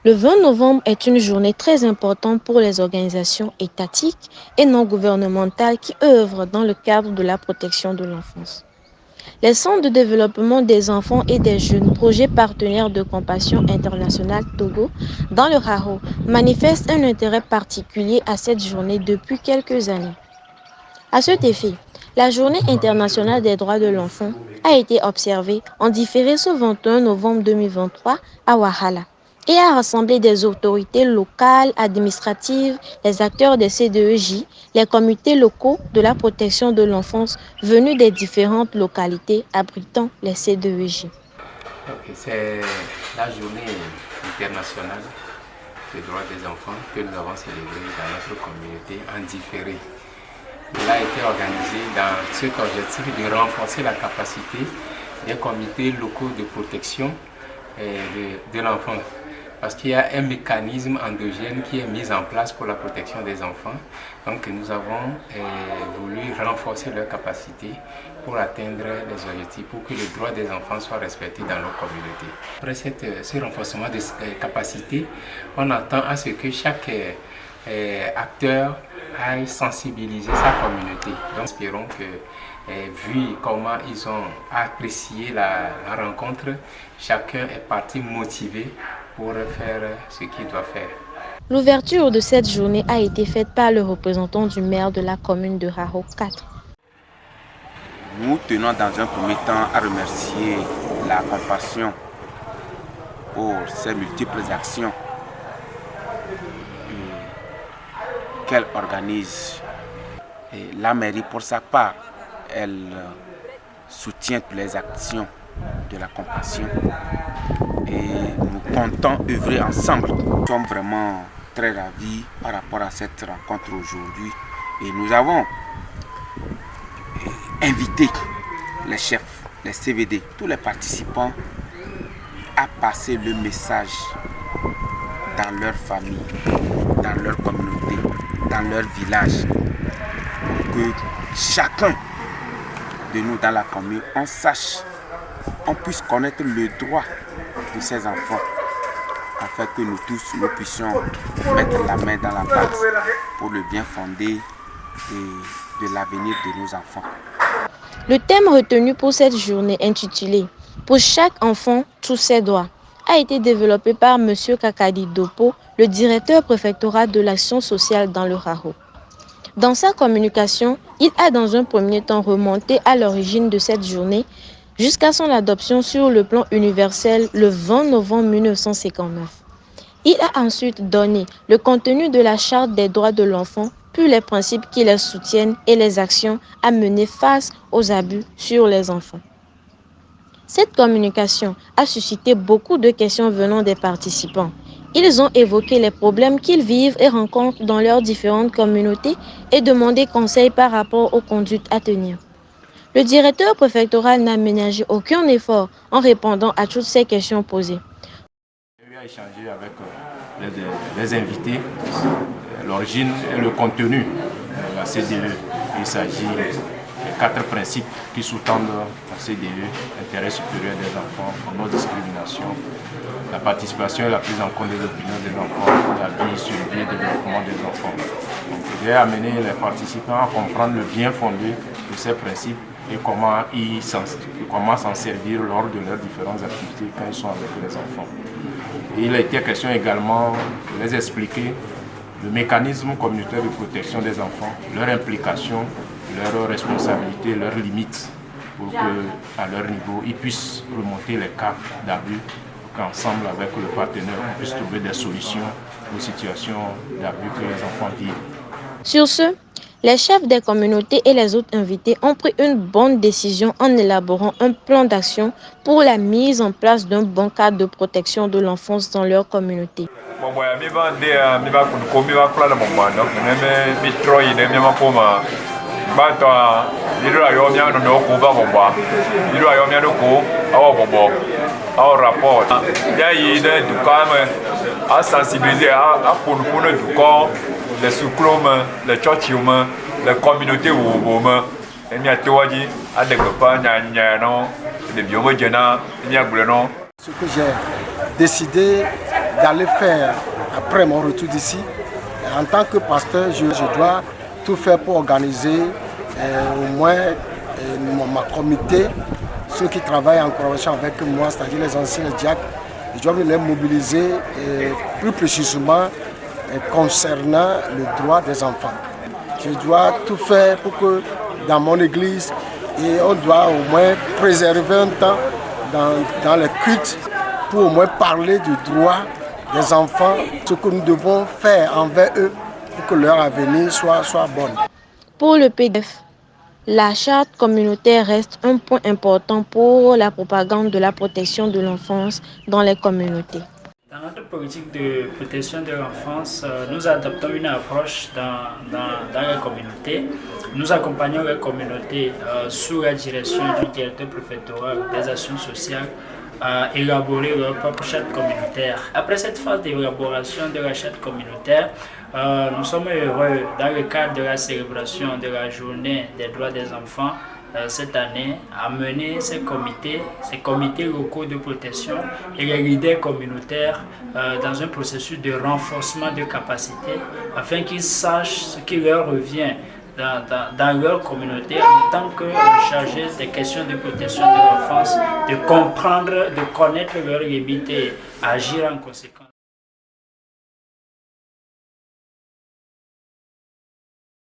Le 20 novembre est une journée très importante pour les organisations étatiques et non gouvernementales qui œuvrent dans le cadre de la protection de l'enfance. Les centres de développement des enfants et des jeunes, projet partenaire de Compassion internationale Togo, dans le Haro, manifestent un intérêt particulier à cette journée depuis quelques années. À cet effet, la Journée internationale des droits de l'enfant a été observée en différé ce 21 novembre 2023 à Ouahala et a rassemblé des autorités locales, administratives, les acteurs des CDEJ, les comités locaux de la protection de l'enfance venus des différentes localités abritant les CDEJ. C'est la journée internationale des droits des enfants que nous avons célébrée dans notre communauté en différé. Il a été organisé dans cet objectif de renforcer la capacité des comités locaux de protection de l'enfant. Parce qu'il y a un mécanisme endogène qui est mis en place pour la protection des enfants. Donc nous avons voulu renforcer leur capacité pour atteindre les objectifs, pour que les droits des enfants soient respectés dans nos communautés. Après ce renforcement de capacités, on attend à ce que chaque acteur aille sensibiliser sa communauté. Donc espérons que vu comment ils ont apprécié la rencontre, chacun est parti motivé pour faire ce qu'il doit faire. L'ouverture de cette journée a été faite par le représentant du maire de la commune de Haro 4. Nous tenons dans un premier temps à remercier la Compassion pour ses multiples actions qu'elle organise. Et la mairie, pour sa part, elle soutient toutes les actions de la Compassion. Et nous comptons œuvrer ensemble. Nous sommes vraiment très ravis par rapport à cette rencontre aujourd'hui. Et nous avons invité les chefs, les CVD, tous les participants à passer le message dans leur famille, dans leur communauté, dans leur village, pour que chacun de nous dans la commune, on sache, on puisse connaître le droit de ces enfants, afin que nous tous, nous puissions mettre la main dans la pâte pour le bien fondé et de l'avenir de nos enfants. Le thème retenu pour cette journée intitulé « Pour chaque enfant, tous ses droits » a été développé par M. Kakadi Dopo, le directeur préfectoral de l'action sociale dans le Haro. Dans sa communication, il a dans un premier temps remonté à l'origine de cette journée jusqu'à son adoption sur le plan universel le 20 novembre 1959. Il a ensuite donné le contenu de la Charte des droits de l'enfant, puis les principes qui les soutiennent et les actions à mener face aux abus sur les enfants. Cette communication a suscité beaucoup de questions venant des participants. Ils ont évoqué les problèmes qu'ils vivent et rencontrent dans leurs différentes communautés et demandé conseil par rapport aux conduites à tenir. Le directeur préfectoral n'a ménagé aucun effort en répondant à toutes ces questions posées. J'ai eu à échanger avec les invités, l'origine et le contenu de la CDE. Il s'agit des 4 principes qui sous-tendent la CDE, l'intérêt supérieur des enfants, la non-discrimination, la participation et la prise en compte des opinions des enfants, la vie, survie et développement des enfants. J'ai amené les participants à comprendre le bien fondé de ces principes et comment s'en servir lors de leurs différentes activités quand ils sont avec les enfants. Et il a été question également de les expliquer le mécanisme communautaire de protection des enfants, leur implication, leurs responsabilités, leurs limites, pour qu'à leur niveau, ils puissent remonter les cas d'abus, qu'ensemble avec le partenaire, on puisse trouver des solutions aux situations d'abus que les enfants vivent. Sur ce, les chefs des communautés et les autres invités ont pris une bonne décision en élaborant un plan d'action pour la mise en place d'un bon cadre de protection de l'enfance dans leur communauté. Les sous-clomes, les tchotchioums, les communautés ouououmes, et bien toadi, à des copains, des biomédiana, et bien gouvernement. Ce que j'ai décidé d'aller faire après mon retour d'ici. En tant que pasteur, je dois tout faire pour organiser au moins ma communauté, ceux qui travaillent en collaboration avec moi, c'est-à-dire les anciens diacres. Je dois les mobiliser plus précisément concernant le droit des enfants. Je dois tout faire pour que dans mon église, on doit au moins préserver un temps dans le culte pour au moins parler du droit des enfants, ce que nous devons faire envers eux pour que leur avenir soit bon. Pour le PDF, la charte communautaire reste un point important pour la propagande de la protection de l'enfance dans les communautés. Dans notre politique de protection de l'enfance, nous adoptons une approche dans les communautés. Nous accompagnons les communautés sous la direction du directeur préfectoral des actions sociales à élaborer leur propre charte communautaire. Après cette phase d'élaboration de la charte communautaire, nous sommes heureux, dans le cadre de la célébration de la journée des droits des enfants, cette année, à mener ces comités locaux de protection et les leaders communautaires dans un processus de renforcement de capacité afin qu'ils sachent ce qui leur revient dans leur communauté en tant que chargés des questions de protection de l'enfance, de comprendre, de connaître leurs limites et agir en conséquence.